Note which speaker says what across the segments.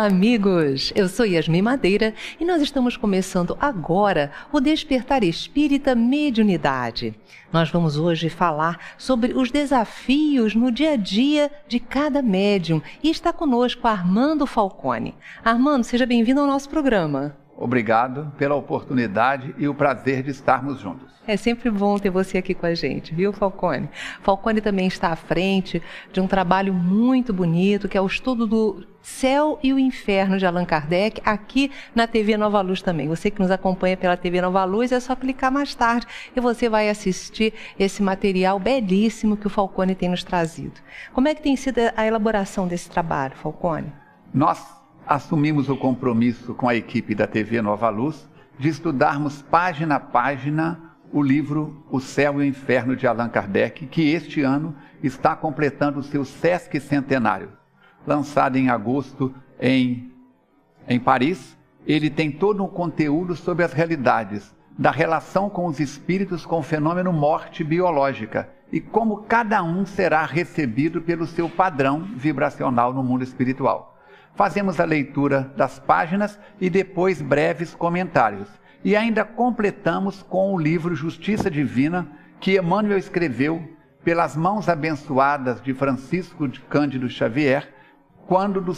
Speaker 1: Olá, amigos! Eu sou Yasmin Madeira e nós estamos começando agora o Despertar Espírita Mediunidade. Nós vamos hoje falar sobre os desafios no dia a dia de cada médium e está conosco Armando Falcone. Armando, seja bem-vindo ao nosso programa.
Speaker 2: Obrigado pela oportunidade e o prazer de estarmos juntos.
Speaker 1: É sempre bom ter você aqui com a gente, viu, Falcone? Falcone também está à frente de um trabalho muito bonito, que é o estudo do Céu e o Inferno de Allan Kardec, aqui na TV Nova Luz também. Você que nos acompanha pela TV Nova Luz, é só clicar mais tarde e você vai assistir esse material belíssimo que o Falcone tem nos trazido. Como é que tem sido a elaboração desse trabalho, Falcone?
Speaker 2: Nós assumimos o compromisso com a equipe da TV Nova Luz de estudarmos página a página o livro O Céu e o Inferno de Allan Kardec, que este ano está completando o seu Sesc Centenário. Lançado em agosto em Paris, ele tem todo um conteúdo sobre as realidades da relação com os espíritos com o fenômeno morte biológica e como cada um será recebido pelo seu padrão vibracional no mundo espiritual. Fazemos a leitura das páginas e depois breves comentários. E ainda completamos com o livro Justiça Divina, que Emmanuel escreveu pelas mãos abençoadas de Francisco de Cândido Xavier, quando do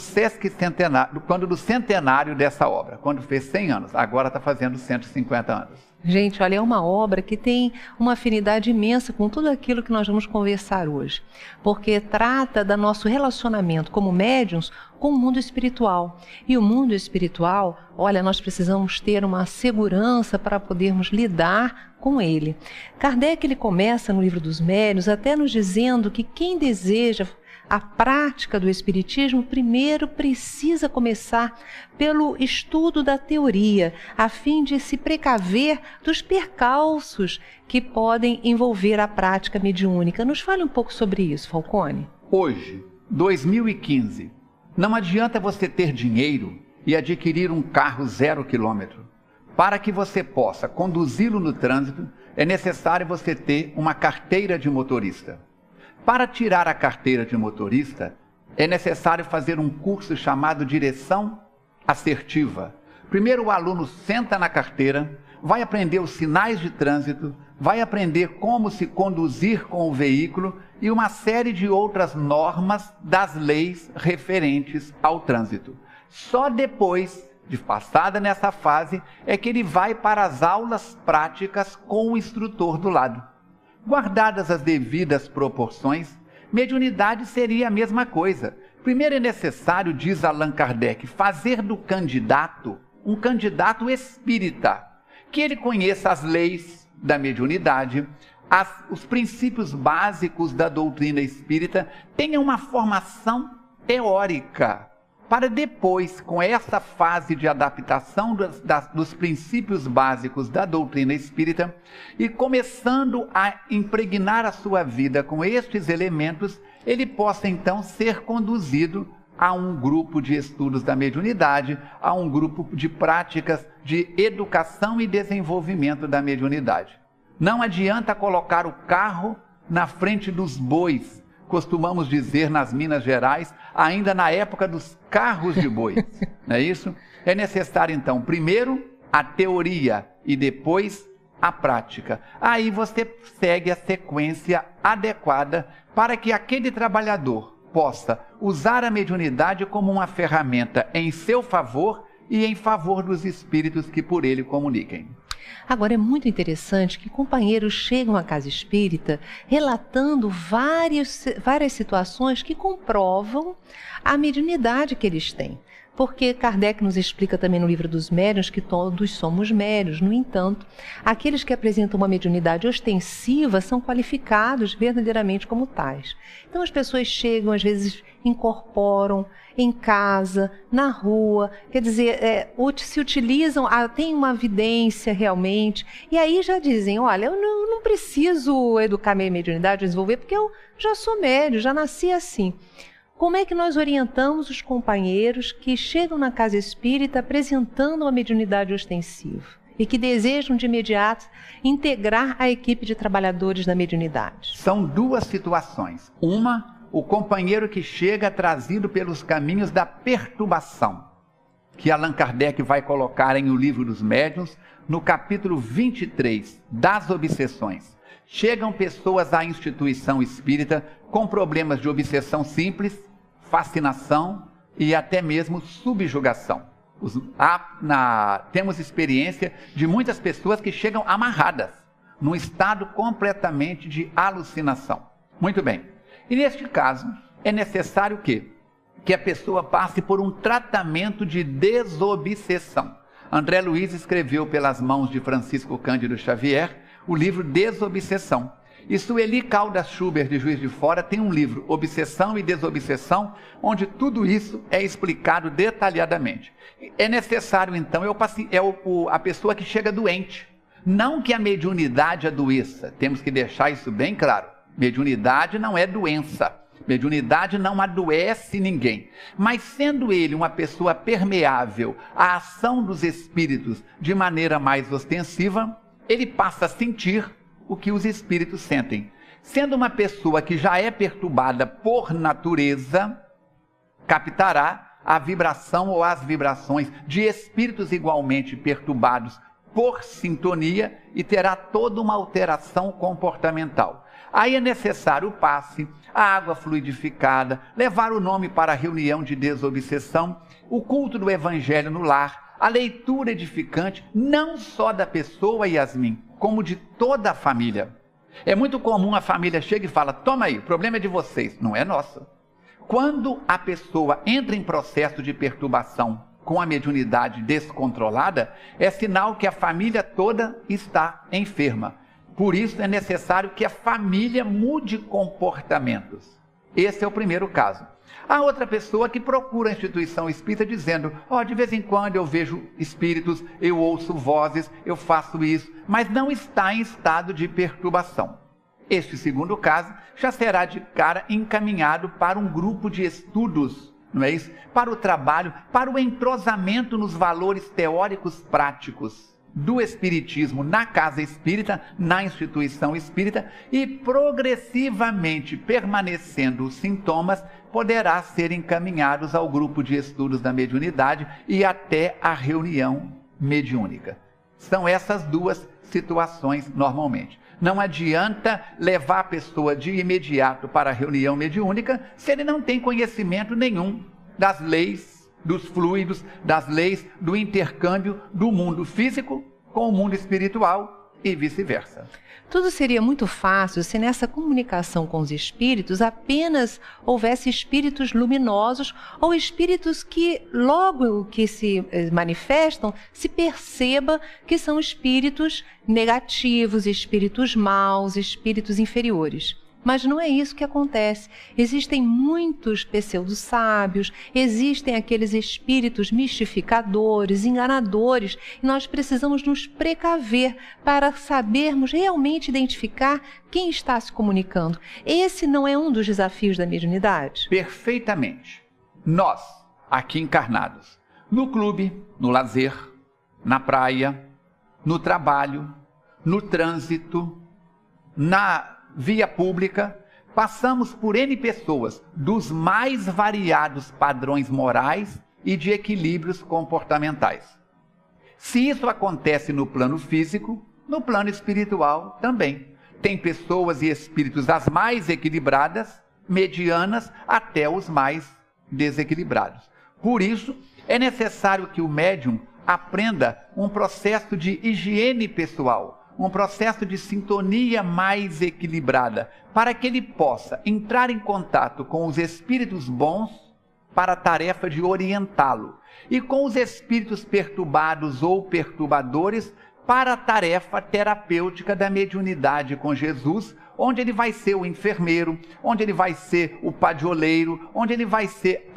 Speaker 2: centenário dessa obra, quando fez 100 anos, agora está fazendo 150 anos.
Speaker 1: Gente, olha, é uma obra que tem uma afinidade imensa com tudo aquilo que nós vamos conversar hoje, porque trata do nosso relacionamento como médiuns com o mundo espiritual. E o mundo espiritual, olha, nós precisamos ter uma segurança para podermos lidar com ele. Kardec, ele começa no Livro dos Médiuns até nos dizendo que quem deseja a prática do Espiritismo primeiro precisa começar pelo estudo da teoria, a fim de se precaver dos percalços que podem envolver a prática mediúnica. Nos fale um pouco sobre isso, Falcone.
Speaker 2: Hoje, 2015, não adianta você ter dinheiro e adquirir um carro 0 quilômetro. Para que você possa conduzi-lo no trânsito, é necessário você ter uma carteira de motorista. Para tirar a carteira de motorista, é necessário fazer um curso chamado Direção Assertiva. Primeiro o aluno senta na carteira, vai aprender os sinais de trânsito, vai aprender como se conduzir com o veículo e uma série de outras normas das leis referentes ao trânsito. Só depois de passada nessa fase é que ele vai para as aulas práticas com o instrutor do lado. Guardadas as devidas proporções, mediunidade seria a mesma coisa. Primeiro é necessário, diz Allan Kardec, fazer do candidato um candidato espírita, que ele conheça as leis da mediunidade, os princípios básicos da doutrina espírita, tenha uma formação teórica, para depois, com essa fase de adaptação dos princípios básicos da doutrina espírita e começando a impregnar a sua vida com estes elementos, ele possa então ser conduzido a um grupo de estudos da mediunidade, a um grupo de práticas de educação e desenvolvimento da mediunidade. Não adianta colocar o carro na frente dos bois, costumamos dizer nas Minas Gerais, ainda na época dos carros de boi, não é isso? É necessário então, primeiro a teoria e depois a prática. Aí você segue a sequência adequada para que aquele trabalhador possa usar a mediunidade como uma ferramenta em seu favor e em favor dos espíritos que por ele comuniquem.
Speaker 1: Agora, é muito interessante que companheiros chegam à casa espírita relatando várias situações que comprovam a mediunidade que eles têm. Porque Kardec nos explica também no Livro dos Médiuns que todos somos médiuns. No entanto, aqueles que apresentam uma mediunidade ostensiva são qualificados verdadeiramente como tais. Então as pessoas chegam, às vezes incorporam em casa, na rua, quer dizer, se utilizam, tem uma vidência realmente, e aí já dizem, olha, eu não preciso educar minha mediunidade, desenvolver, porque eu já sou médium, já nasci assim. Como é que nós orientamos os companheiros que chegam na casa espírita apresentando uma mediunidade ostensiva e que desejam de imediato integrar a equipe de trabalhadores da mediunidade?
Speaker 2: São duas situações. Uma, o companheiro que chega trazido pelos caminhos da perturbação. que Allan Kardec vai colocar em O Livro dos Médiuns, no capítulo 23 das obsessões. Chegam pessoas à instituição espírita com problemas de obsessão simples, fascinação e até mesmo subjugação. Temos experiência de muitas pessoas que chegam amarradas, num estado completamente de alucinação. Muito bem. E neste caso, é necessário que a pessoa passe por um tratamento de desobsessão. André Luiz escreveu pelas mãos de Francisco Cândido Xavier o livro Desobsessão. E Sueli Caldas Schubert, de Juiz de Fora, tem um livro, Obsessão e Desobsessão, onde tudo isso é explicado detalhadamente. É necessário, então, a pessoa que chega doente. Não que a mediunidade adoeça, temos que deixar isso bem claro. Mediunidade não é doença. Mediunidade não adoece ninguém. Mas sendo ele uma pessoa permeável à ação dos espíritos de maneira mais ostensiva, ele passa a sentir o que os espíritos sentem. Sendo uma pessoa que já é perturbada por natureza, captará a vibração ou as vibrações de espíritos igualmente perturbados por sintonia e terá toda uma alteração comportamental. Aí é necessário o passe, a água fluidificada, levar o nome para a reunião de desobsessão, o culto do evangelho no lar, a leitura edificante, não só da pessoa Yasmin, como de toda a família. É muito comum a família chega e fala, toma aí, o problema é de vocês, não é nosso. Quando a pessoa entra em processo de perturbação com a mediunidade descontrolada, é sinal que a família toda está enferma. Por isso é necessário que a família mude comportamentos. Esse é o primeiro caso. Há outra pessoa que procura a instituição espírita dizendo, de vez em quando eu vejo espíritos, eu ouço vozes, eu faço isso, mas não está em estado de perturbação. Este segundo caso já será de cara encaminhado para um grupo de estudos, não é isso? Para o trabalho, para o entrosamento nos valores teóricos práticos do espiritismo na casa espírita, na instituição espírita, e progressivamente permanecendo os sintomas, poderá ser encaminhados ao grupo de estudos da mediunidade e até a reunião mediúnica. São essas duas situações normalmente. Não adianta levar a pessoa de imediato para a reunião mediúnica se ele não tem conhecimento nenhum das leis, dos fluidos, das leis do intercâmbio do mundo físico com o mundo espiritual e vice-versa.
Speaker 1: Tudo seria muito fácil se nessa comunicação com os espíritos apenas houvesse espíritos luminosos ou espíritos que logo que se manifestam se perceba que são espíritos negativos, espíritos maus, espíritos inferiores. Mas não é isso que acontece. Existem muitos pseudo-sábios, existem aqueles espíritos mistificadores, enganadores, e nós precisamos nos precaver para sabermos realmente identificar quem está se comunicando. Esse não é um dos desafios da mediunidade?
Speaker 2: Perfeitamente. Nós, aqui encarnados, no clube, no lazer, na praia, no trabalho, no trânsito, na via pública, passamos por N pessoas dos mais variados padrões morais e de equilíbrios comportamentais. Se isso acontece no plano físico, no plano espiritual também. Tem pessoas e espíritos das mais equilibradas, medianas, até os mais desequilibrados. Por isso, é necessário que o médium aprenda um processo de higiene pessoal, um processo de sintonia mais equilibrada, para que ele possa entrar em contato com os espíritos bons para a tarefa de orientá-lo, e com os espíritos perturbados ou perturbadores para a tarefa terapêutica da mediunidade com Jesus, onde ele vai ser o enfermeiro, onde ele vai ser o padioleiro, onde ele vai ser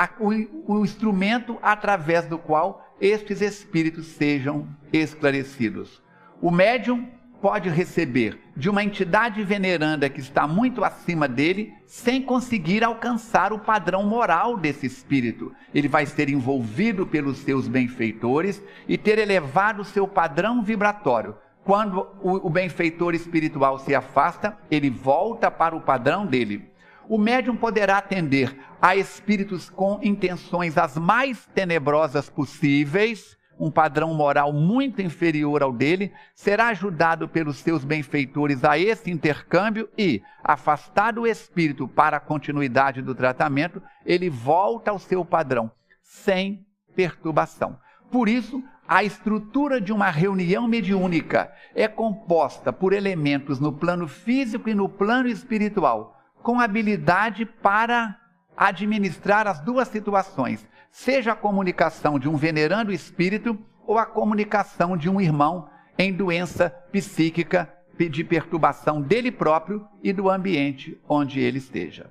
Speaker 2: o instrumento através do qual estes espíritos sejam esclarecidos. O médium pode receber de uma entidade veneranda que está muito acima dele, sem conseguir alcançar o padrão moral desse espírito. Ele vai ser envolvido pelos seus benfeitores e ter elevado o seu padrão vibratório. Quando o benfeitor espiritual se afasta, ele volta para o padrão dele. O médium poderá atender a espíritos com intenções as mais tenebrosas possíveis, um padrão moral muito inferior ao dele, será ajudado pelos seus benfeitores a esse intercâmbio e, afastado o espírito para a continuidade do tratamento, ele volta ao seu padrão, sem perturbação. Por isso, a estrutura de uma reunião mediúnica é composta por elementos no plano físico e no plano espiritual, com habilidade para administrar as duas situações, seja a comunicação de um venerando espírito ou a comunicação de um irmão em doença psíquica de perturbação dele próprio e do ambiente onde ele esteja.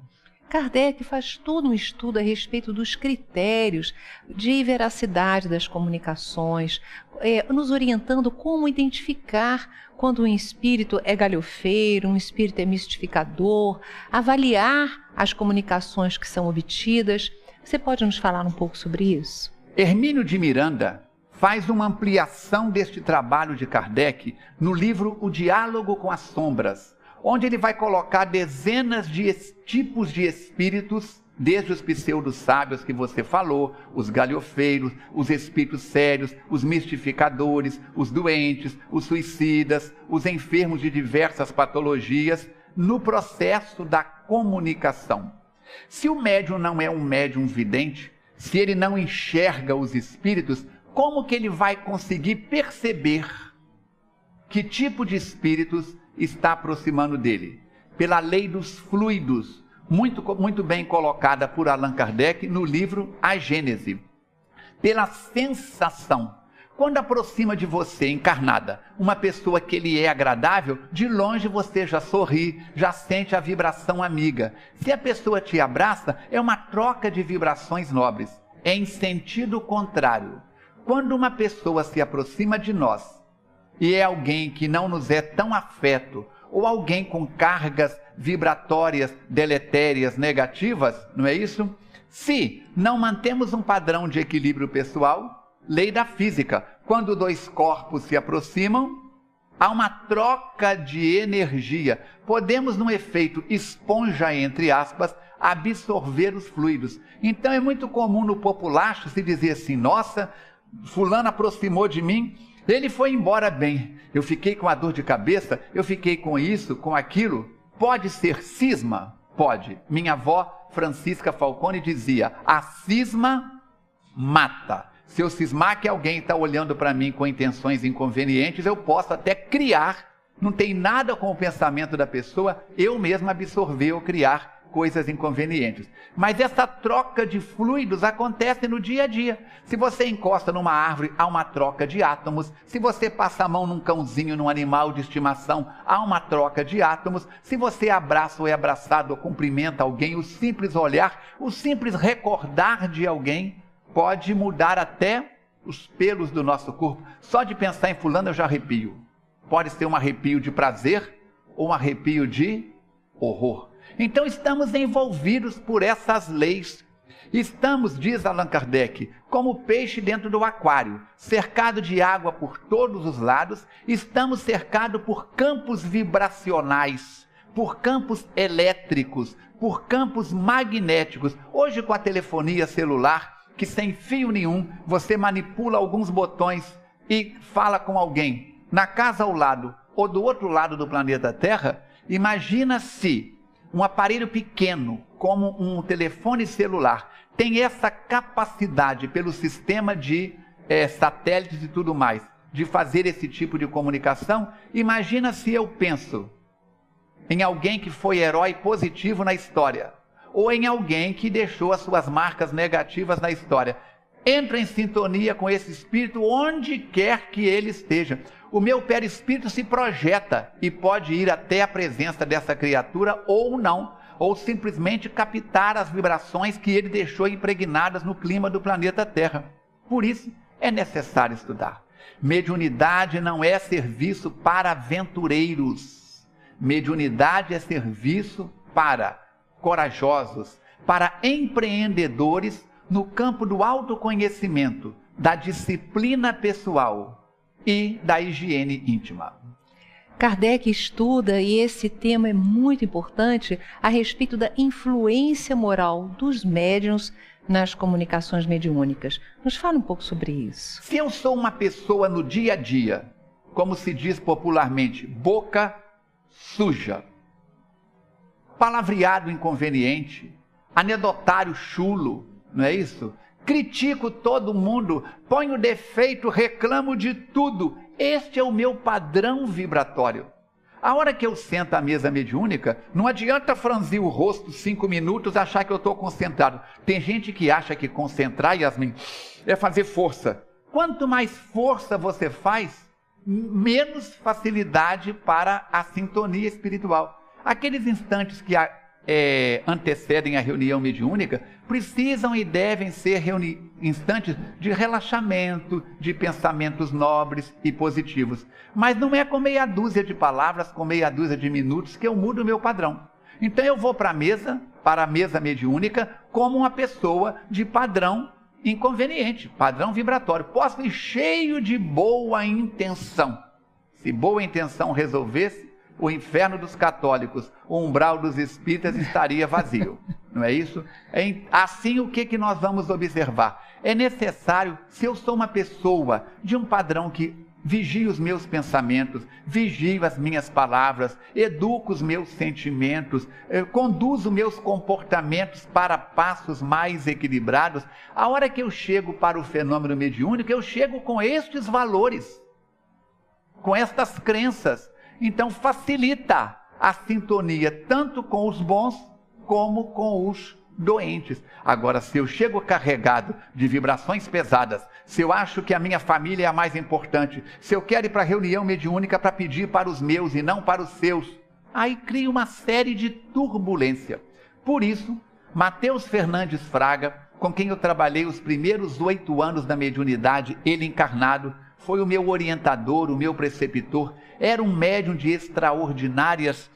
Speaker 1: Kardec faz todo um estudo a respeito dos critérios de veracidade das comunicações, nos orientando como identificar quando um espírito é galhofeiro, um espírito é mistificador, avaliar as comunicações que são obtidas. Você pode nos falar um pouco sobre isso?
Speaker 2: Hermínio de Miranda faz uma ampliação deste trabalho de Kardec no livro O Diálogo com as Sombras, onde ele vai colocar dezenas de tipos de espíritos, desde os pseudo-sábios que você falou, os galhofeiros, os espíritos sérios, os mistificadores, os doentes, os suicidas, os enfermos de diversas patologias, no processo da comunicação. Se o médium não é um médium vidente, se ele não enxerga os espíritos, como que ele vai conseguir perceber que tipo de espíritos está aproximando dele? Pela lei dos fluidos, muito bem colocada por Allan Kardec no livro A Gênese. Pela sensação. Quando aproxima de você, encarnada, uma pessoa que lhe é agradável, de longe você já sorri, já sente a vibração amiga. Se a pessoa te abraça, é uma troca de vibrações nobres. É em sentido contrário. Quando uma pessoa se aproxima de nós, e é alguém que não nos é tão afeto, ou alguém com cargas vibratórias, deletérias, negativas, não é isso? Se não mantemos um padrão de equilíbrio pessoal, lei da física, quando dois corpos se aproximam, há uma troca de energia. Podemos, num efeito esponja, entre aspas, absorver os fluidos. Então é muito comum no populacho se dizer assim: nossa, fulano aproximou de mim, ele foi embora bem, eu fiquei com a dor de cabeça, eu fiquei com isso, com aquilo. Pode ser cisma? Pode. Minha avó Francisca Falcone dizia: a cisma mata. Se eu cismar que alguém está olhando para mim com intenções inconvenientes, eu posso até criar, não tem nada com o pensamento da pessoa, eu mesmo absorver ou criar coisas inconvenientes. Mas essa troca de fluidos acontece no dia a dia. Se você encosta numa árvore, há uma troca de átomos. Se você passa a mão num cãozinho, num animal de estimação, há uma troca de átomos. Se você abraça ou é abraçado ou cumprimenta alguém, o simples olhar, o simples recordar de alguém pode mudar até os pelos do nosso corpo. Só de pensar em fulano eu já arrepio. Pode ser um arrepio de prazer ou um arrepio de horror. Então estamos envolvidos por essas leis. Estamos, diz Allan Kardec, como peixe dentro do aquário, cercado de água por todos os lados. Estamos cercados por campos vibracionais, por campos elétricos, por campos magnéticos. Hoje, com a telefonia celular, que sem fio nenhum, você manipula alguns botões e fala com alguém na casa ao lado ou do outro lado do planeta Terra. Imagina se um aparelho pequeno, como um telefone celular, tem essa capacidade pelo sistema de satélites e tudo mais, de fazer esse tipo de comunicação. Imagina se eu penso em alguém que foi herói positivo na história, ou em alguém que deixou as suas marcas negativas na história. Entra em sintonia com esse espírito onde quer que ele esteja. O meu perispírito se projeta e pode ir até a presença dessa criatura ou não, ou simplesmente captar as vibrações que ele deixou impregnadas no clima do planeta Terra. Por isso é necessário estudar. Mediunidade não é serviço para aventureiros. Mediunidade é serviço para corajosos, para empreendedores no campo do autoconhecimento, da disciplina pessoal e da higiene íntima.
Speaker 1: Kardec estuda, e esse tema é muito importante, a respeito da influência moral dos médiuns nas comunicações mediúnicas. Nos fala um pouco sobre isso.
Speaker 2: Se eu sou uma pessoa no dia a dia, como se diz popularmente, boca suja, palavreado inconveniente, anedotário chulo, não é isso? Critico todo mundo, ponho defeito, reclamo de tudo. Este é o meu padrão vibratório. A hora que eu sento à mesa mediúnica, não adianta franzir o rosto 5 minutos e achar que eu estou concentrado. Tem gente que acha que concentrar, Yasmin, é fazer força. Quanto mais força você faz, menos facilidade para a sintonia espiritual. Aqueles instantes que antecedem a reunião mediúnica precisam e devem ser instantes de relaxamento, de pensamentos nobres e positivos. Mas não é com meia dúzia de palavras, com meia dúzia de minutos que eu mudo o meu padrão. Então eu vou para a mesa mediúnica, como uma pessoa de padrão inconveniente, padrão vibratório. Posso ir cheio de boa intenção. Se boa intenção resolvesse, o inferno dos católicos, o umbral dos espíritas estaria vazio, não é isso? Assim, o que nós vamos observar? É necessário, se eu sou uma pessoa de um padrão que vigia os meus pensamentos, vigio as minhas palavras, educo os meus sentimentos, conduzo meus comportamentos para passos mais equilibrados, a hora que eu chego para o fenômeno mediúnico, eu chego com estes valores, com estas crenças. Então facilita a sintonia tanto com os bons como com os doentes. Agora, se eu chego carregado de vibrações pesadas, se eu acho que a minha família é a mais importante, se eu quero ir para a reunião mediúnica para pedir para os meus e não para os seus, aí cria uma série de turbulência. Por isso, Mateus Fernandes Fraga, com quem eu trabalhei os primeiros 8 anos da mediunidade, ele encarnado, foi o meu orientador, o meu preceptor, era um médium de extraordinários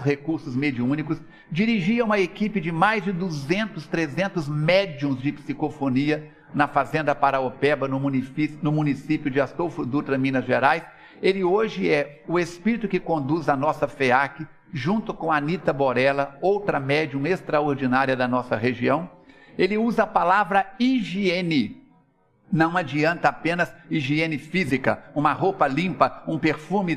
Speaker 2: recursos mediúnicos, dirigia uma equipe de mais de 200, 300 médiums de psicofonia na Fazenda Paraopeba, no município de Astolfo Dutra, Minas Gerais. Ele hoje é o espírito que conduz a nossa FEAC, junto com a Anita Borella, outra médium extraordinária da nossa região. Ele usa a palavra higiene. Não adianta apenas higiene física, uma roupa limpa, um perfume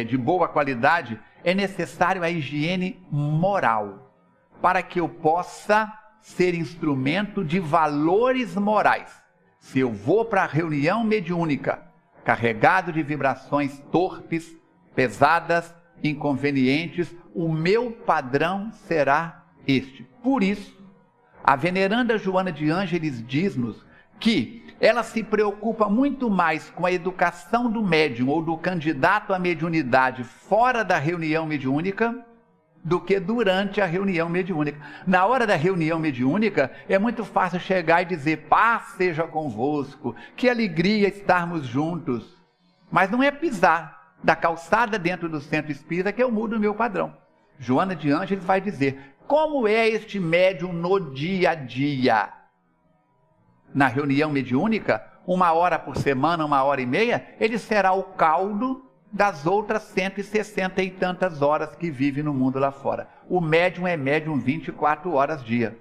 Speaker 2: de boa qualidade. É necessário a higiene moral, para que eu possa ser instrumento de valores morais. Se eu vou para a reunião mediúnica, carregado de vibrações torpes, pesadas, inconvenientes, o meu padrão será este. Por isso, a veneranda Joana de Ângeles diz-nos que ela se preocupa muito mais com a educação do médium ou do candidato à mediunidade fora da reunião mediúnica do que durante a reunião mediúnica. Na hora da reunião mediúnica, é muito fácil chegar e dizer: paz seja convosco, que alegria estarmos juntos. Mas não é pisar da calçada dentro do centro espírita que eu mudo o meu padrão. Joana de Ângeles vai dizer: como é este médium no dia a dia? Na reunião mediúnica, 1 hora por semana, 1h30, ele será o caldo das outras 160 e tantas horas que vive no mundo lá fora. O médium é médium 24 horas dia.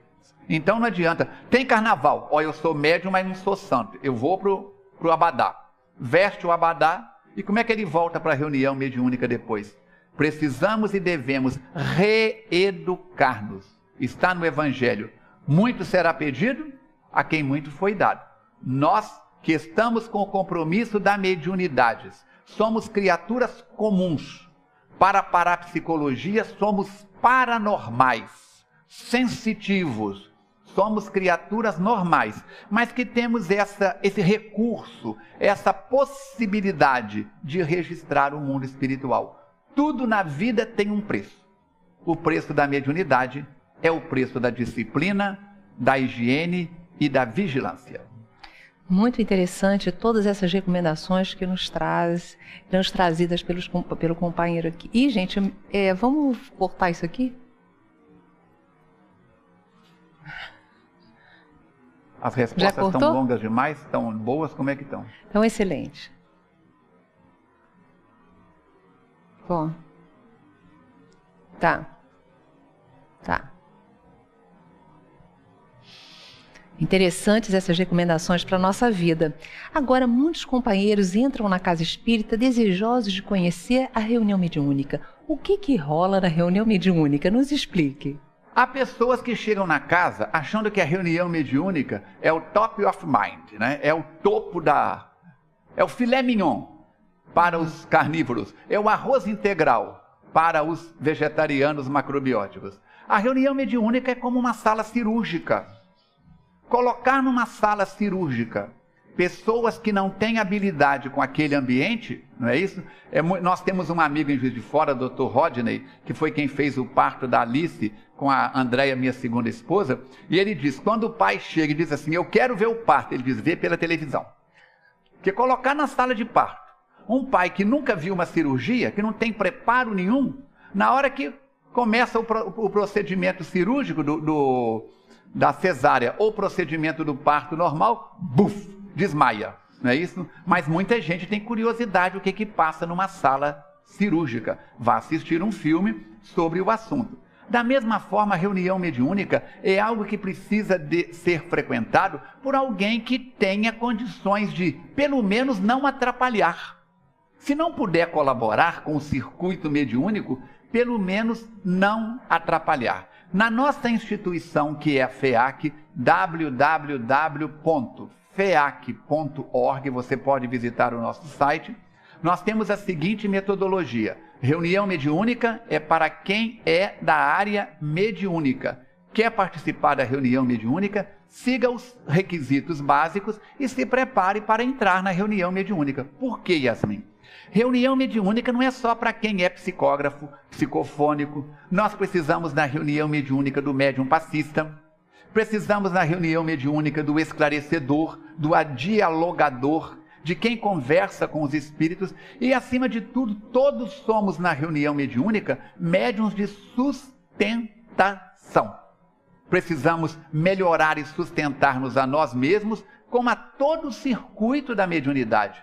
Speaker 2: Então não adianta. Tem carnaval. Ó, eu sou médium, mas não sou santo. Eu vou pro abadá. Veste o abadá. E como é que ele volta para a reunião mediúnica depois? Precisamos e devemos reeducar-nos. Está no Evangelho. Muito será pedido a quem muito foi dado. Nós que estamos com o compromisso da mediunidade, somos criaturas comuns. Para a parapsicologia, somos paranormais, sensitivos. Somos criaturas normais, mas que temos esse recurso, essa possibilidade de registrar o mundo espiritual. Tudo na vida tem um preço. O preço da mediunidade é o preço da disciplina, da higiene e da vigilância.
Speaker 1: Muito interessante todas essas recomendações que nos trazidas pelo companheiro aqui. E, gente, vamos cortar isso aqui?
Speaker 2: As respostas estão longas demais? Estão boas? Como é que estão?
Speaker 1: Então, excelente. ó. Tá. Interessantes essas recomendações para a nossa vida. Agora, muitos companheiros entram na casa espírita desejosos de conhecer a reunião mediúnica. O que rola na reunião mediúnica? Nos explique.
Speaker 2: Há pessoas que chegam na casa achando que a reunião mediúnica é o top of mind, né? É o topo é o filé mignon para os carnívoros, é o arroz integral para os vegetarianos macrobióticos. A reunião mediúnica é como uma sala cirúrgica. Colocar numa sala cirúrgica pessoas que não têm habilidade com aquele ambiente, não é isso? Nós temos um amigo em Juiz de Fora, Dr. Rodney, que foi quem fez o parto da Alice com a Andréia, minha segunda esposa, e ele diz, quando o pai chega e diz assim, eu quero ver o parto, ele diz, vê pela televisão. Porque colocar na sala de parto um pai que nunca viu uma cirurgia, que não tem preparo nenhum, na hora que começa o procedimento cirúrgico da cesárea ou procedimento do parto normal, buf, desmaia, não é isso? Mas muita gente tem curiosidade o que passa numa sala cirúrgica. Vá assistir um filme sobre o assunto. Da mesma forma, a reunião mediúnica é algo que precisa de ser frequentado por alguém que tenha condições de, pelo menos, não atrapalhar. Se não puder colaborar com o circuito mediúnico, pelo menos não atrapalhar. Na nossa instituição, que é a FEAC, www.feac.org, você pode visitar o nosso site, nós temos a seguinte metodologia. Reunião mediúnica é para quem é da área mediúnica. Quer participar da reunião mediúnica? Siga os requisitos básicos e se prepare para entrar na reunião mediúnica. Por que, Yasmin? Reunião mediúnica não é só para quem é psicógrafo, psicofônico. Nós precisamos na reunião mediúnica do médium passista. Precisamos na reunião mediúnica do esclarecedor, do dialogador, de quem conversa com os espíritos. E, acima de tudo, todos somos na reunião mediúnica médiuns de sustentação. Precisamos melhorar e sustentar-nos a nós mesmos, como a todo o circuito da mediunidade.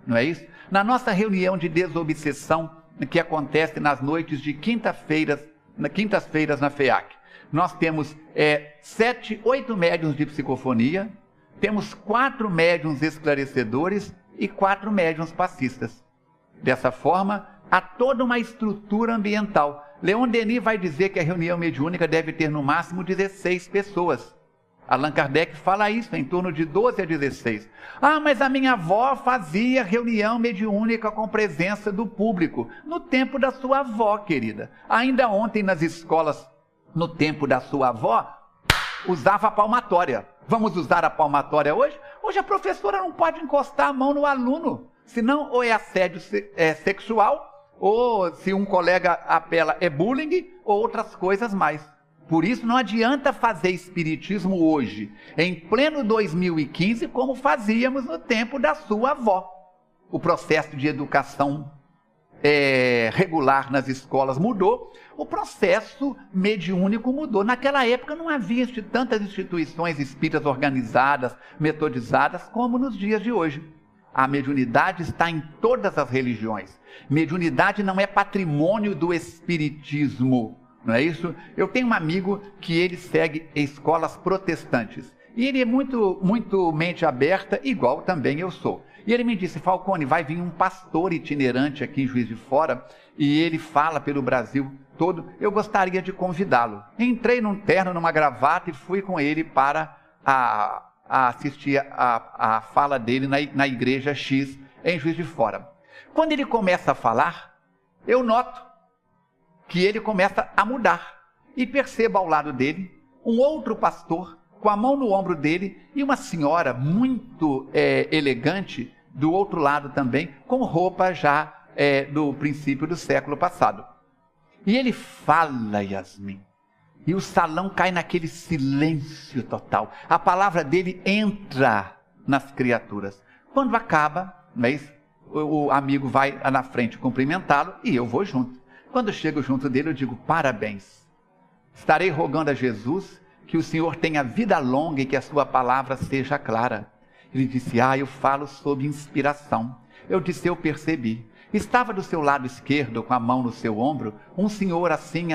Speaker 2: Não é isso? Na nossa reunião de desobsessão, que acontece nas noites de quintas-feiras na FEAC, nós temos 7, 8 médiuns de psicofonia, temos 4 médiuns esclarecedores e 4 médiuns passistas. Dessa forma, há toda uma estrutura ambiental. Leon Denis vai dizer que a reunião mediúnica deve ter no máximo 16 pessoas. Allan Kardec fala isso, em torno de 12 a 16. Ah, mas a minha avó fazia reunião mediúnica com presença do público. No tempo da sua avó, querida. Ainda ontem nas escolas, no tempo da sua avó, usava a palmatória. Vamos usar a palmatória hoje? Hoje a professora não pode encostar a mão no aluno. Senão, ou é assédio sexual, ou se um colega apela, é bullying, ou outras coisas mais. Por isso não adianta fazer espiritismo hoje, em pleno 2015, como fazíamos no tempo da sua avó. O processo de educação regular nas escolas mudou, o processo mediúnico mudou. Naquela época não havia tantas instituições espíritas organizadas, metodizadas, como nos dias de hoje. A mediunidade está em todas as religiões. Mediunidade não é patrimônio do espiritismo. Não é isso? Eu tenho um amigo que ele segue escolas protestantes. E ele é muito mente aberta, igual também eu sou. E ele me disse, Falcone, vai vir um pastor itinerante aqui em Juiz de Fora, e ele fala pelo Brasil todo, eu gostaria de convidá-lo. Entrei num terno, numa gravata, e fui com ele para assistir a fala dele na igreja X, em Juiz de Fora. Quando ele começa a falar, eu noto que ele começa a mudar. E percebo ao lado dele um outro pastor com a mão no ombro dele e uma senhora muito elegante do outro lado também, com roupa já do princípio do século passado. E ele fala, Yasmin, e o salão cai naquele silêncio total. A palavra dele entra nas criaturas. Quando acaba, o amigo vai na frente cumprimentá-lo e eu vou junto. Quando eu chego junto dele, eu digo, parabéns. Estarei rogando a Jesus que o Senhor tenha vida longa e que a sua palavra seja clara. Ele disse, eu falo sob inspiração. Eu disse, eu percebi. Estava do seu lado esquerdo, com a mão no seu ombro, um senhor assim,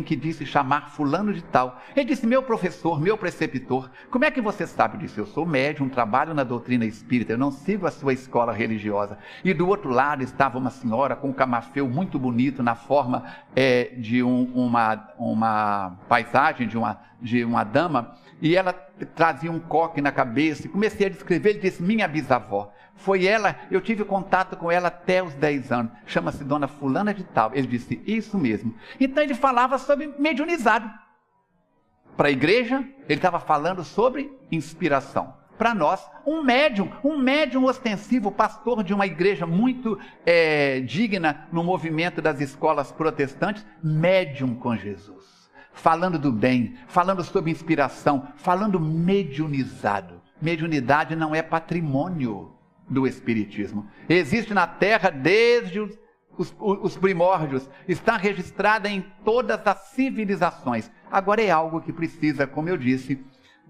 Speaker 2: que disse chamar fulano de tal. Ele disse: meu professor, meu preceptor, como é que você sabe disso? Eu sou médium, trabalho na doutrina espírita, eu não sigo a sua escola religiosa. E do outro lado estava uma senhora com um camafeu muito bonito, na forma de uma paisagem, de uma dama, e ela trazia um coque na cabeça, e comecei a descrever. Ele disse: minha bisavó. Foi ela, eu tive contato com ela até os 10 anos. Chama-se Dona Fulana de Tal. Ele disse: isso mesmo. Então ele falava sobre mediunizado. Para a igreja, ele estava falando sobre inspiração. Para nós, um médium ostensivo, pastor de uma igreja muito digna no movimento das escolas protestantes, médium com Jesus. Falando do bem, falando sobre inspiração, falando mediunizado. Mediunidade não é patrimônio do Espiritismo. Existe na Terra desde os primórdios, está registrada em todas as civilizações. Agora é algo que precisa, como eu disse,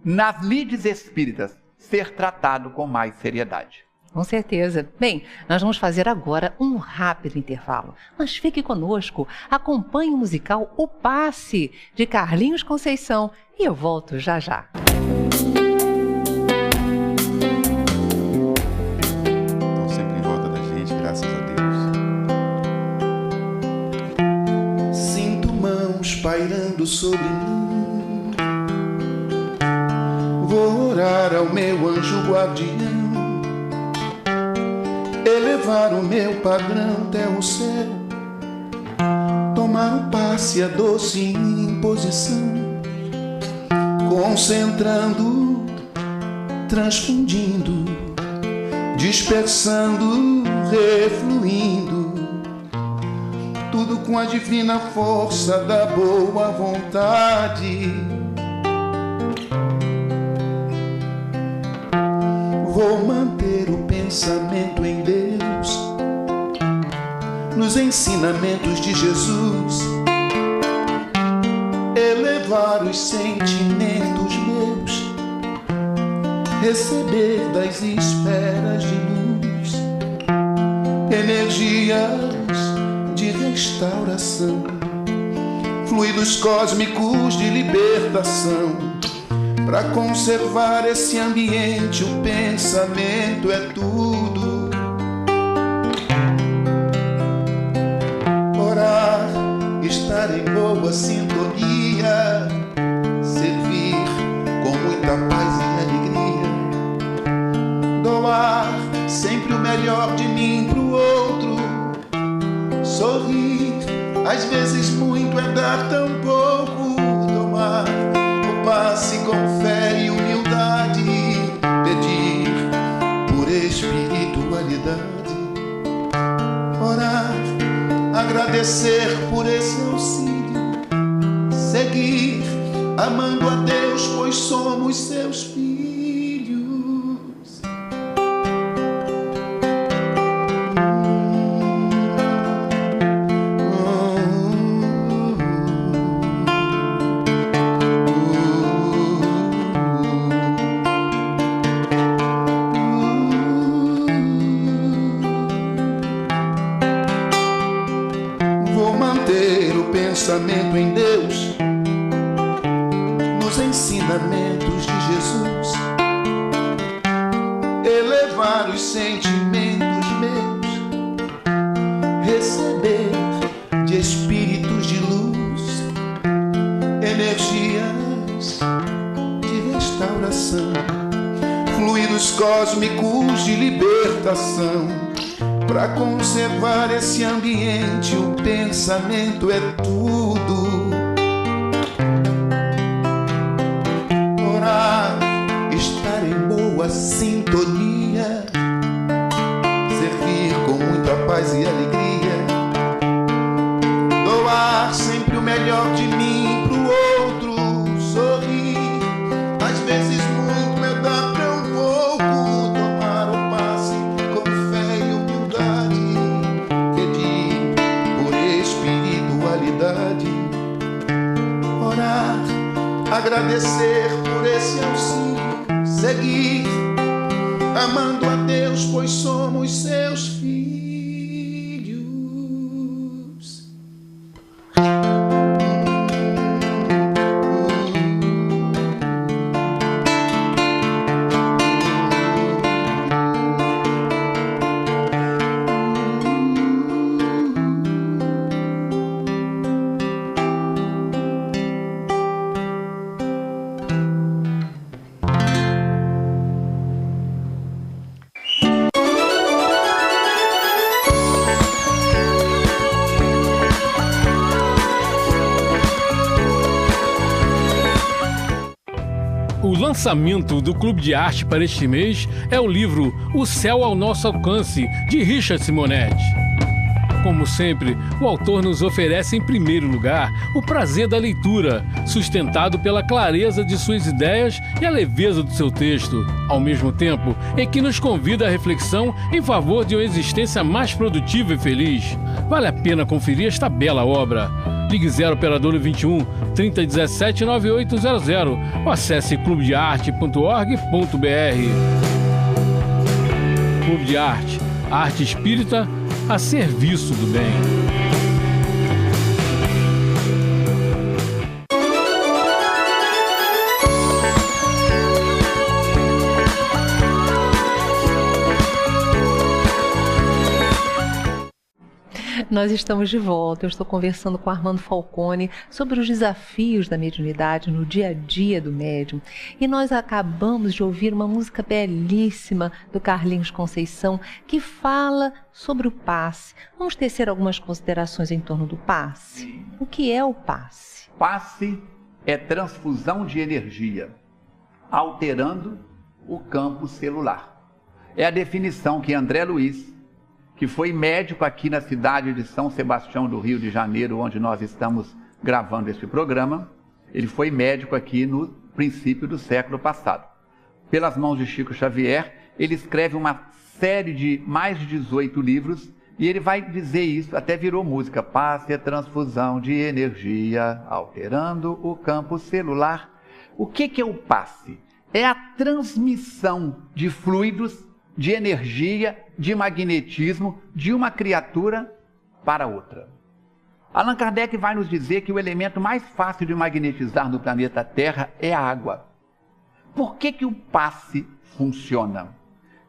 Speaker 2: nas lides espíritas, ser tratado com mais seriedade.
Speaker 1: Com certeza. Bem, nós vamos fazer agora um rápido intervalo. Mas fique conosco, acompanhe o musical O Passe, de Carlinhos Conceição, e eu volto já já.
Speaker 3: Pairando sobre mim, vou orar ao meu anjo guardião, elevar o meu padrão até o céu, tomar o passe, a doce imposição, concentrando, transfundindo, dispersando, refluindo, tudo com a divina força da boa vontade. Vou manter o pensamento em Deus, nos ensinamentos de Jesus, elevar os sentimentos meus, receber das esferas de luz energias de restauração, fluidos cósmicos de libertação. Para conservar esse ambiente, o pensamento é tudo. Orar, estar em boa sintonia, servir com muita paz e alegria, doar sempre o melhor de mim pro outro, sorrir, às vezes muito é dar tão pouco, tomar o passe com fé e humildade, pedir por espiritualidade, orar, agradecer por esse auxílio, seguir, amando a Deus, pois somos seus filhos. Pensamento em Deus, nos ensinamentos de Jesus, elevar os sentimentos meus, receber de espíritos de luz energias de restauração, fluidos cósmicos de libertação. Para conservar esse ambiente, o pensamento é tudo. Orar, estar em boa sintonia, servir com muita paz e alegria, doar sempre o melhor de mim pro outro, sorrir, às vezes muito é dar tão pouco, tomar o passe com fé e humildade, pedir por espiritualidade, orar, agradecer por esse auxílio, seguir, amando a Deus, pois somos seus filhos.
Speaker 4: lançamento do Clube de Arte para este mês é o livro O Céu ao Nosso Alcance, de Richard Simonetti. Como sempre, o autor nos oferece em primeiro lugar o prazer da leitura, sustentado pela clareza de suas ideias e a leveza do seu texto, ao mesmo tempo em que nos convida à reflexão em favor de uma existência mais produtiva e feliz. Vale a pena conferir esta bela obra. Ligue 0 operador 21 3017 9800 ou acesse clubedearte.org.br. Clube de Arte, a arte espírita a serviço do bem.
Speaker 1: Nós estamos de volta. Eu estou conversando com Armando Falcone sobre os desafios da mediunidade no dia a dia do médium. E nós acabamos de ouvir uma música belíssima do Carlinhos Conceição que fala sobre o passe. Vamos tecer algumas considerações em torno do passe. O que é o passe?
Speaker 2: Passe é transfusão de energia, alterando o campo celular. É a definição que André Luiz, que foi médico aqui na cidade de São Sebastião do Rio de Janeiro, onde nós estamos gravando este programa. Ele foi médico aqui no princípio do século passado. Pelas mãos de Chico Xavier, ele escreve uma série de mais de 18 livros, e ele vai dizer isso, até virou música: passe é transfusão de energia, alterando o campo celular. O que é o passe? É a transmissão de fluidos, de energia, de magnetismo de uma criatura para outra. Allan Kardec vai nos dizer que o elemento mais fácil de magnetizar no planeta Terra é a água. Por que o passe funciona?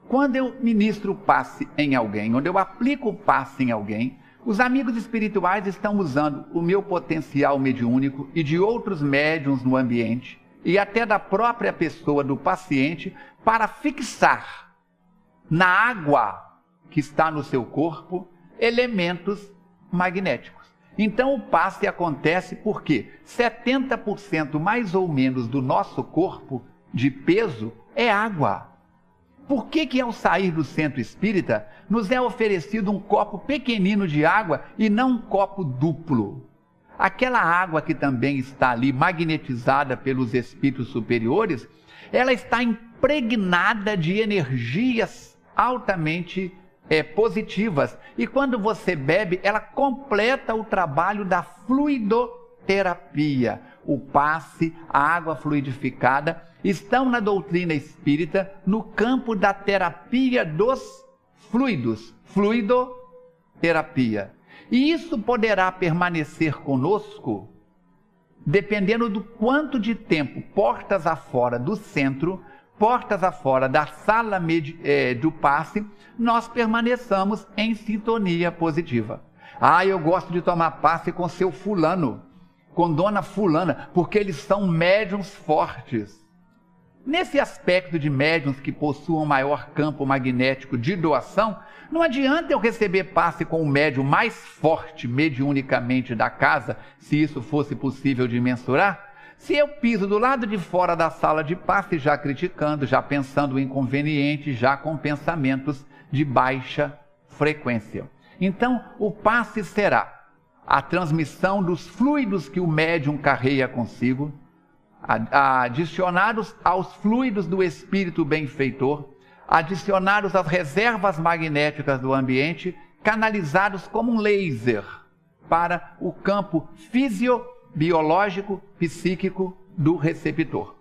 Speaker 2: Quando eu ministro o passe em alguém, quando eu aplico o passe em alguém, os amigos espirituais estão usando o meu potencial mediúnico e de outros médiuns no ambiente, e até da própria pessoa do paciente, para fixar na água que está no seu corpo elementos magnéticos. Então o passe acontece porque 70% mais ou menos do nosso corpo de peso é água. Por que ao sair do centro espírita nos é oferecido um copo pequenino de água e não um copo duplo? Aquela água que também está ali magnetizada pelos espíritos superiores, ela está impregnada de energias altamente positivas, e quando você bebe, ela completa o trabalho da fluidoterapia. O passe, a água fluidificada, estão na doutrina espírita no campo da terapia dos fluidos, fluidoterapia. E isso poderá permanecer conosco dependendo do quanto de tempo, portas afora do centro, portas afora da sala do passe, nós permaneçamos em sintonia positiva. Eu gosto de tomar passe com seu fulano, com dona fulana, porque eles são médiuns fortes. Nesse aspecto de médiuns que possuam maior campo magnético de doação, não adianta eu receber passe com o médium mais forte mediunicamente da casa, se isso fosse possível de mensurar, se eu piso do lado de fora da sala de passe, já criticando, já pensando o inconveniente, já com pensamentos de baixa frequência. Então, o passe será a transmissão dos fluidos que o médium carrega consigo, adicionados aos fluidos do espírito benfeitor, adicionados às reservas magnéticas do ambiente, canalizados como um laser para o campo biológico, psíquico do receptor.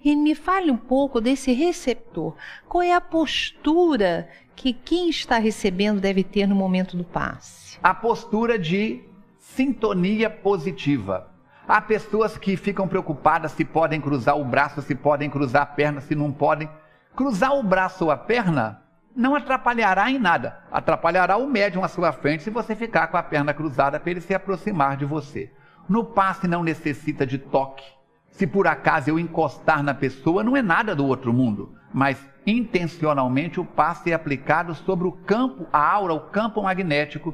Speaker 1: E me fale um pouco desse receptor. Qual é a postura que quem está recebendo deve ter no momento do passe?
Speaker 2: A postura de sintonia positiva. Há pessoas que ficam preocupadas se podem cruzar o braço, se podem cruzar a perna, se não podem. Cruzar o braço ou a perna não atrapalhará em nada. Atrapalhará o médium à sua frente se você ficar com a perna cruzada para ele se aproximar de você. No passe não necessita de toque. Se por acaso eu encostar na pessoa, não é nada do outro mundo. Mas intencionalmente o passe é aplicado sobre o campo, a aura, o campo magnético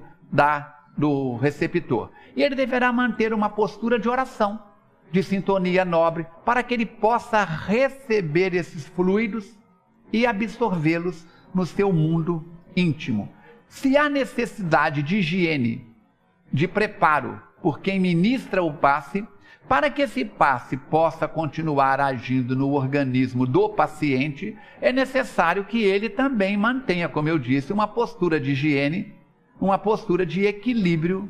Speaker 2: do receptor. E ele deverá manter uma postura de oração. de sintonia nobre, para que ele possa receber esses fluidos e absorvê-los no seu mundo íntimo. Se há necessidade de higiene, de preparo por quem ministra o passe, para que esse passe possa continuar agindo no organismo do paciente, é necessário que ele também mantenha, como eu disse, uma postura de higiene, uma postura de equilíbrio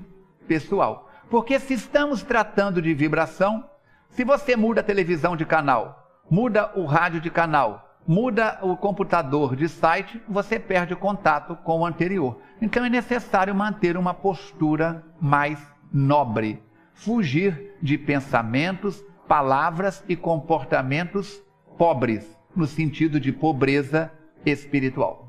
Speaker 2: pessoal. Porque se estamos tratando de vibração, se você muda a televisão de canal, muda o rádio de canal, muda o computador de site, você perde o contato com o anterior. Então é necessário manter uma postura mais nobre, fugir de pensamentos, palavras e comportamentos pobres, no sentido de pobreza espiritual.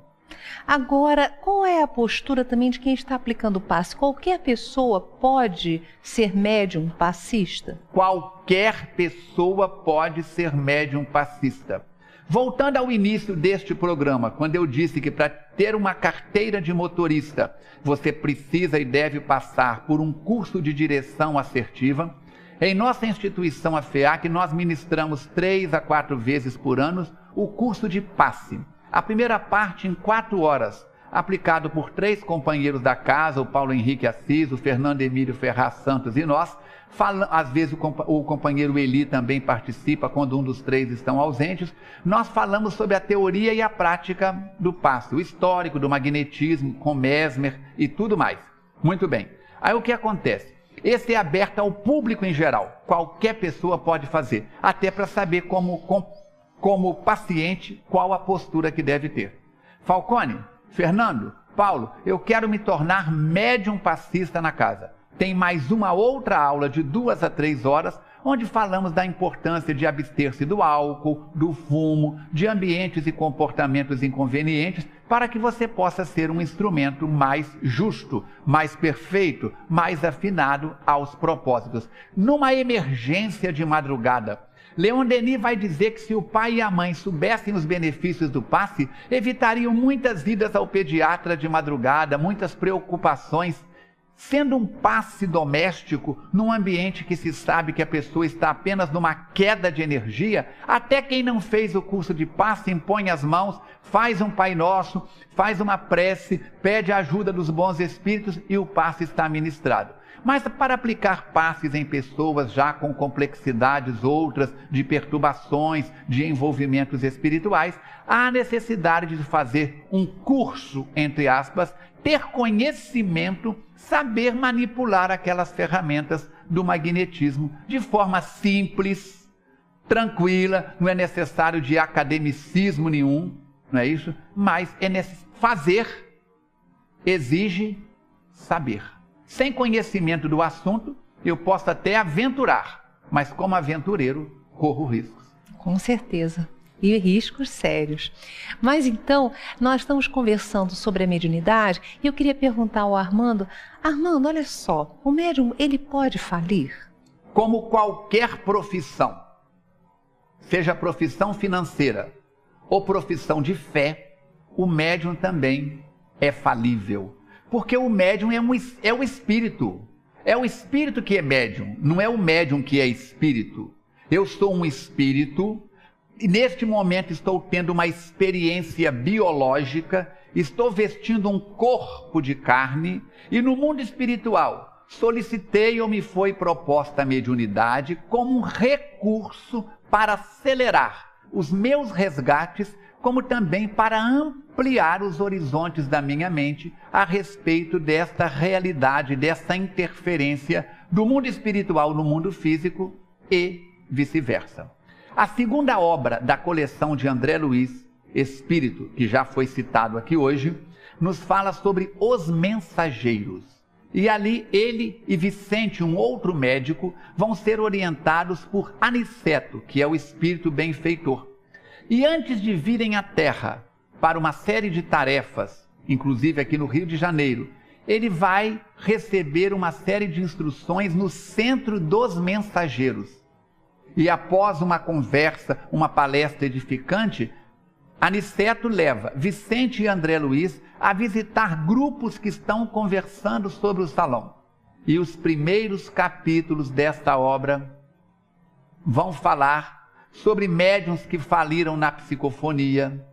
Speaker 1: Agora, qual é a postura também de quem está aplicando o passe? Qualquer pessoa pode ser médium passista?
Speaker 2: Qualquer pessoa pode ser médium passista. Voltando ao início deste programa, quando eu disse que para ter uma carteira de motorista, você precisa e deve passar por um curso de direção assertiva, em nossa instituição, a FEAC, nós ministramos 3 a 4 vezes por ano o curso de passe. A primeira parte em 4 horas, aplicado por 3 companheiros da casa, o Paulo Henrique Assis, o Fernando Emílio Ferraz Santos e nós. Às vezes o companheiro Eli também participa, quando um dos 3 estão ausentes. Nós falamos sobre a teoria e a prática do passe, o histórico do magnetismo, com Mesmer e tudo mais. Muito bem. Aí o que acontece? Esse é aberto ao público em geral. Qualquer pessoa pode fazer, até para saber como paciente qual a postura que deve ter. Falcone, Fernando, Paulo, eu quero me tornar médium passista na casa. Tem mais uma outra aula de 2 a 3 horas, onde falamos da importância de abster-se do álcool, do fumo, de ambientes e comportamentos inconvenientes, para que você possa ser um instrumento mais justo, mais perfeito, mais afinado aos propósitos. Numa emergência de madrugada, Leon Denis vai dizer que se o pai e a mãe soubessem os benefícios do passe, evitariam muitas idas ao pediatra de madrugada, muitas preocupações. Sendo um passe doméstico, num ambiente que se sabe que a pessoa está apenas numa queda de energia, até quem não fez o curso de passe impõe as mãos, faz um Pai Nosso, faz uma prece, pede a ajuda dos bons espíritos e o passe está ministrado. Mas para aplicar passes em pessoas já com complexidades outras, de perturbações, de envolvimentos espirituais, há necessidade de fazer um curso, entre aspas, ter conhecimento, saber manipular aquelas ferramentas do magnetismo de forma simples, tranquila, não é necessário de academicismo nenhum, não é isso? Mas fazer exige saber. Sem conhecimento do assunto, eu posso até aventurar, mas como aventureiro, corro riscos.
Speaker 1: Com certeza. E riscos sérios. Mas então, nós estamos conversando sobre a mediunidade e eu queria perguntar ao Armando, olha só, o médium, ele pode falir?
Speaker 2: Como qualquer profissão, seja profissão financeira ou profissão de fé, o médium também é falível. Porque o médium é o espírito. É o espírito que é médium, não é o médium que é espírito. Eu sou um espírito. E neste momento estou tendo uma experiência biológica, estou vestindo um corpo de carne e no mundo espiritual solicitei ou me foi proposta a mediunidade como um recurso para acelerar os meus resgates, como também para ampliar os horizontes da minha mente a respeito desta realidade, dessa interferência do mundo espiritual no mundo físico e vice-versa. A segunda obra da coleção de André Luiz, Espírito, que já foi citado aqui hoje, nos fala sobre os mensageiros. E ali ele e Vicente, um outro médico, vão ser orientados por Aniceto, que é o espírito benfeitor. E antes de virem à Terra para uma série de tarefas, inclusive aqui no Rio de Janeiro, ele vai receber uma série de instruções no centro dos mensageiros. E após uma conversa, uma palestra edificante, Aniceto leva Vicente e André Luiz a visitar grupos que estão conversando sobre o salão. E os primeiros capítulos desta obra vão falar sobre médiuns que faliram na psicofonia,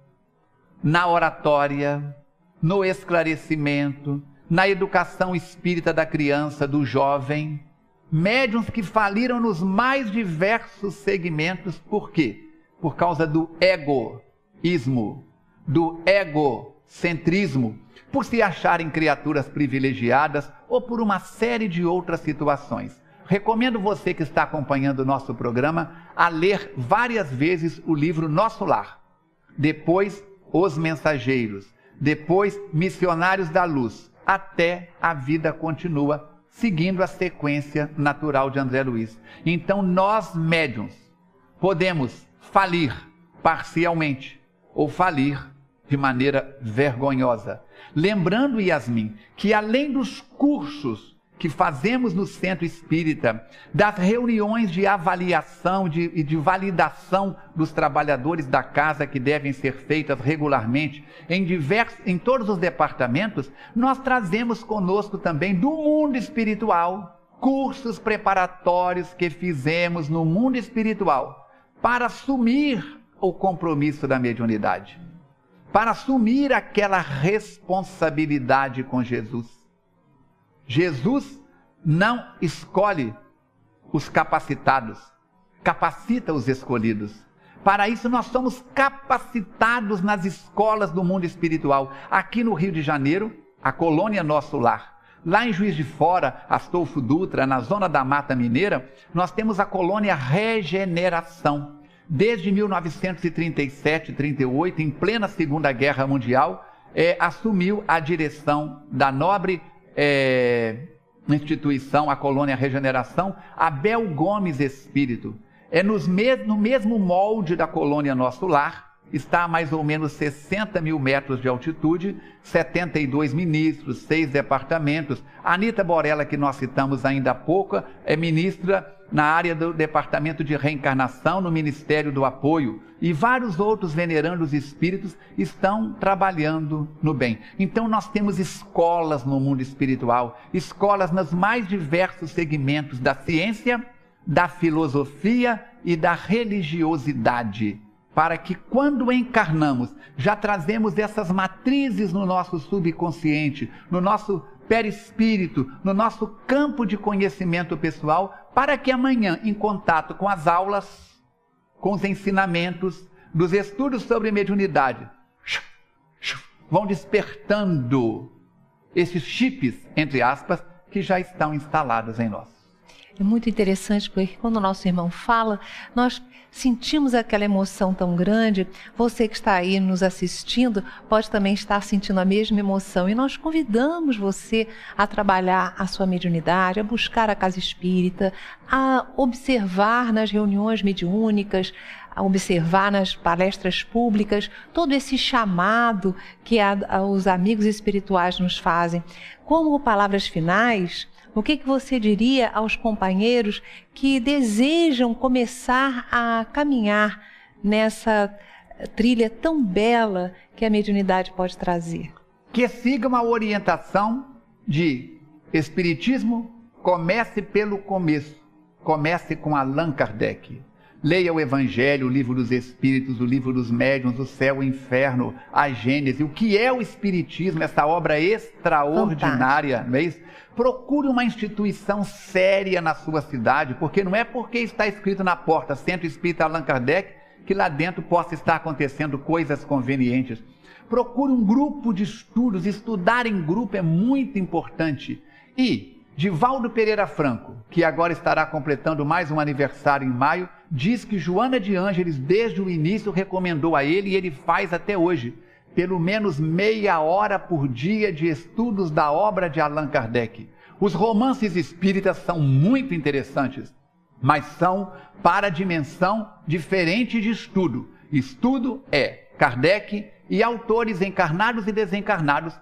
Speaker 2: na oratória, no esclarecimento, na educação espírita da criança, do jovem. Médiuns que faliram nos mais diversos segmentos. Por quê? Por causa do egoísmo, do egocentrismo, por se acharem criaturas privilegiadas ou por uma série de outras situações. Recomendo você que está acompanhando o nosso programa a ler várias vezes o livro Nosso Lar, depois Os Mensageiros, depois Missionários da Luz, até A Vida Continua, seguindo a sequência natural de André Luiz. Então nós, médiuns, podemos falir parcialmente ou falir de maneira vergonhosa. Lembrando, Yasmin, que além dos cursos que fazemos no Centro Espírita, das reuniões de avaliação e de validação dos trabalhadores da casa que devem ser feitas regularmente em todos os departamentos, nós trazemos conosco também do mundo espiritual cursos preparatórios que fizemos no mundo espiritual para assumir o compromisso da mediunidade, para assumir aquela responsabilidade com Jesus. Jesus não escolhe os capacitados, capacita os escolhidos. Para isso nós somos capacitados nas escolas do mundo espiritual. Aqui no Rio de Janeiro, a colônia Nosso Lar. Lá em Juiz de Fora, Astolfo Dutra, na zona da Mata Mineira, nós temos a colônia Regeneração. Desde 1937, 38, em plena Segunda Guerra Mundial, assumiu a direção da nobre instituição, a colônia Regeneração, Abel Gomes Espírito. No mesmo molde da colônia Nosso Lar, está a mais ou menos 60 mil metros de altitude, 72 ministros, 6 departamentos. A Anita Borella, que nós citamos ainda há pouco, é ministra na área do Departamento de Reencarnação, no Ministério do Apoio, e vários outros venerandos espíritos estão trabalhando no bem. Então nós temos escolas no mundo espiritual, escolas nos mais diversos segmentos da ciência, da filosofia e da religiosidade, para que quando encarnamos, já trazemos essas matrizes no nosso subconsciente, no nosso perispírito, no nosso campo de conhecimento pessoal, para que amanhã, em contato com as aulas, com os ensinamentos, dos estudos sobre mediunidade, vão despertando esses chips, entre aspas, que já estão instalados em nós.
Speaker 1: É muito interessante porque quando o nosso irmão fala, nós sentimos aquela emoção tão grande. Você que está aí nos assistindo pode também estar sentindo a mesma emoção. E nós convidamos você a trabalhar a sua mediunidade, a buscar a casa espírita, a observar nas reuniões mediúnicas, a observar nas palestras públicas, todo esse chamado que os amigos espirituais nos fazem. Como palavras finais, o que você diria aos companheiros que desejam começar a caminhar nessa trilha tão bela que a mediunidade pode trazer?
Speaker 2: Que sigam a orientação de Espiritismo, comece pelo começo. Comece com Allan Kardec. Leia o Evangelho, o Livro dos Espíritos, o Livro dos Médiuns, o Céu, o Inferno, a Gênese. O que é o Espiritismo, essa obra extraordinária, não é isso? Procure uma instituição séria na sua cidade, porque não é porque está escrito na porta Centro Espírita Allan Kardec que lá dentro possa estar acontecendo coisas convenientes. Procure um grupo de estudos, estudar em grupo é muito importante. E Divaldo Pereira Franco, que agora estará completando mais um aniversário em maio, diz que Joana de Ângeles, desde o início, recomendou a ele, e ele faz até hoje, pelo menos meia hora por dia de estudos da obra de Allan Kardec. Os romances espíritas são muito interessantes, mas são para dimensão diferente de estudo. Estudo é Kardec e autores encarnados e desencarnados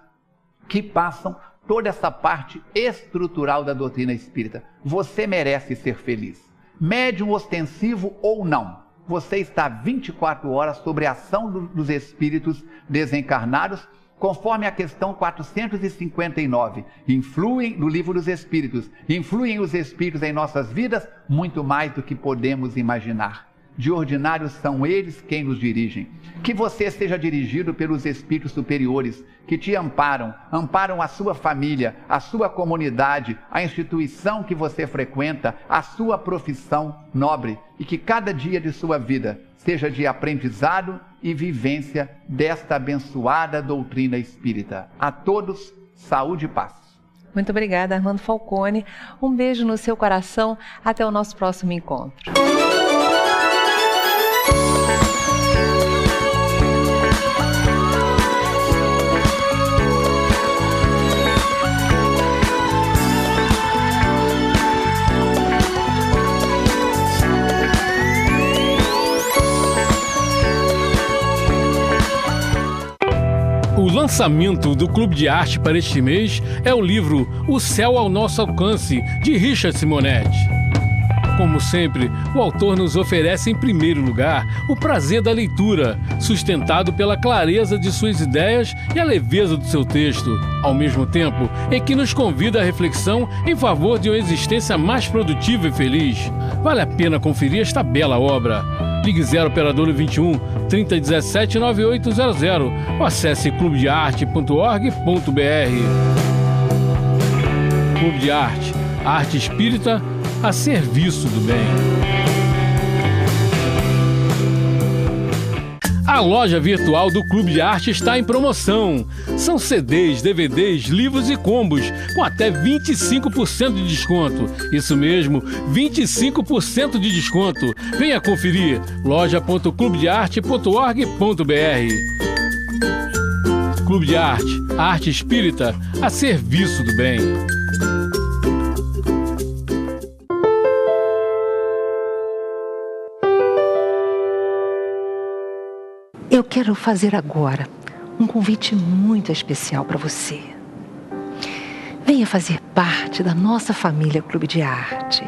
Speaker 2: que passam toda essa parte estrutural da doutrina espírita. Você merece ser feliz. Médium ostensivo ou não, você está 24 horas sobre a ação dos espíritos desencarnados, conforme a questão 459. Influem no livro dos Espíritos. Influem os Espíritos em nossas vidas muito mais do que podemos imaginar. De ordinário são eles quem nos dirigem. Que você seja dirigido pelos Espíritos superiores, que te amparam a sua família, a sua comunidade, a instituição que você frequenta, a sua profissão nobre, e que cada dia de sua vida seja de aprendizado e vivência desta abençoada doutrina espírita. A todos, saúde e paz.
Speaker 1: Muito obrigada, Armando Falcone. Um beijo no seu coração. Até o nosso próximo encontro.
Speaker 4: O lançamento do Clube de Arte para este mês é o livro O Céu ao Nosso Alcance, de Richard Simonetti. Como sempre, o autor nos oferece em primeiro lugar o prazer da leitura, sustentado pela clareza de suas ideias e a leveza do seu texto, ao mesmo tempo em que nos convida à reflexão em favor de uma existência mais produtiva e feliz. Vale a pena conferir esta bela obra. Ligue 0 operador 21 3017 9800 ou acesse clubedearte.org.br. Clube de Arte, arte espírita a serviço do bem. A loja virtual do Clube de Arte está em promoção. São CDs, DVDs, livros e combos com até 25% de desconto. Isso mesmo, 25% de desconto. Venha conferir. loja.clubedearte.org.br. Clube de Arte, arte espírita a serviço do bem.
Speaker 1: Eu quero fazer agora um convite muito especial para você. Venha fazer parte da nossa família Clube de Arte.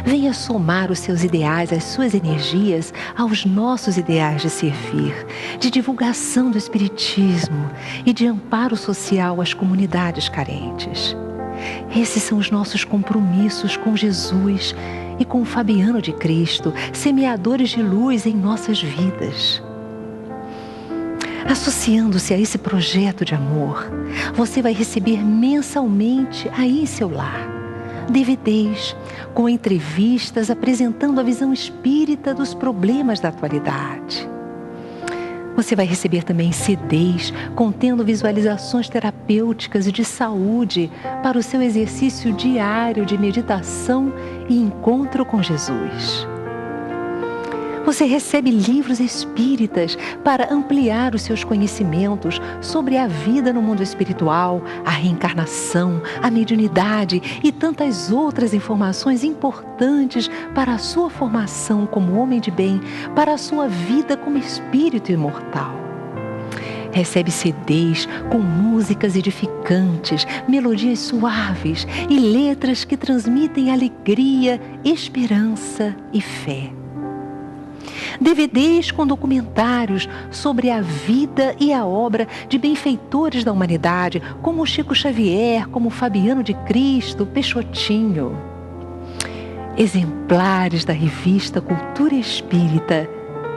Speaker 1: Venha somar os seus ideais, as suas energias aos nossos ideais de servir, de divulgação do Espiritismo e de amparo social às comunidades carentes. Esses são os nossos compromissos com Jesus e com o Fabiano de Cristo, semeadores de luz em nossas vidas. Associando-se a esse projeto de amor, você vai receber mensalmente aí em seu lar DVDs com entrevistas apresentando a visão espírita dos problemas da atualidade. Você vai receber também CDs contendo visualizações terapêuticas e de saúde para o seu exercício diário de meditação e encontro com Jesus. Você recebe livros espíritas para ampliar os seus conhecimentos sobre a vida no mundo espiritual, a reencarnação, a mediunidade e tantas outras informações importantes para a sua formação como homem de bem, para a sua vida como espírito imortal. Recebe CDs com músicas edificantes, melodias suaves e letras que transmitem alegria, esperança e fé. DVDs com documentários sobre a vida e a obra de benfeitores da humanidade, como Chico Xavier, como Fabiano de Cristo, Peixotinho. Exemplares da revista Cultura Espírita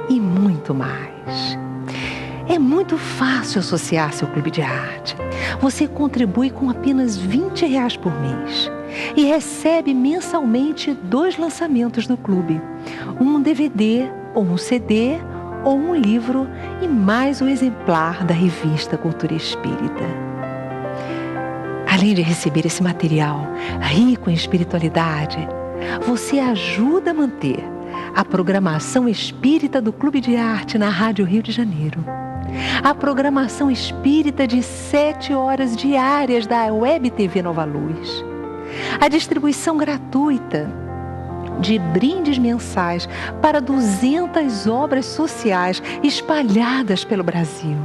Speaker 1: e muito mais. É muito fácil associar-se ao Clube de Arte. Você contribui com apenas R$20 por mês e recebe mensalmente 2 lançamentos do clube. Um DVD ou um CD ou um livro e mais um exemplar da revista Cultura Espírita. Além de receber esse material rico em espiritualidade, você ajuda a manter a programação espírita do Clube de Arte na Rádio Rio de Janeiro, a programação espírita de 7 horas diárias da Web TV Nova Luz, a distribuição gratuita de brindes mensais para 200 obras sociais espalhadas pelo Brasil,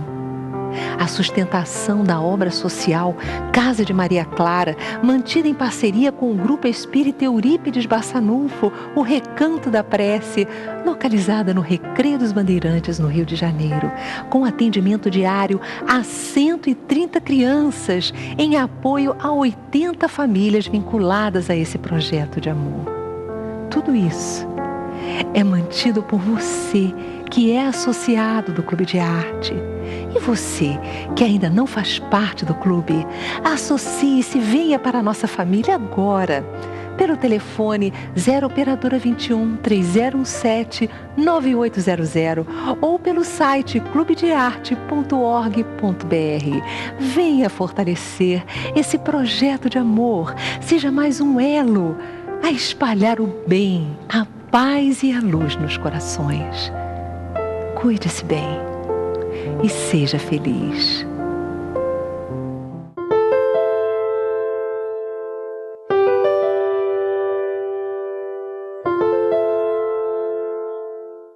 Speaker 1: a sustentação da obra social Casa de Maria Clara, mantida em parceria com o Grupo Espírita Eurípides Bassanufo, o Recanto da Prece, localizada no Recreio dos Bandeirantes, no Rio de Janeiro, com atendimento diário a 130 crianças, em apoio a 80 famílias vinculadas a esse projeto de amor. Tudo isso é mantido por você, que é associado do Clube de Arte. E você, que ainda não faz parte do clube, associe-se, venha para a nossa família agora. Pelo telefone 0 Operadora 21 3017 9800 ou pelo site clubedearte.org.br. Venha fortalecer esse projeto de amor. Seja mais um elo a espalhar o bem, a paz e a luz nos corações. Cuide-se bem e seja feliz.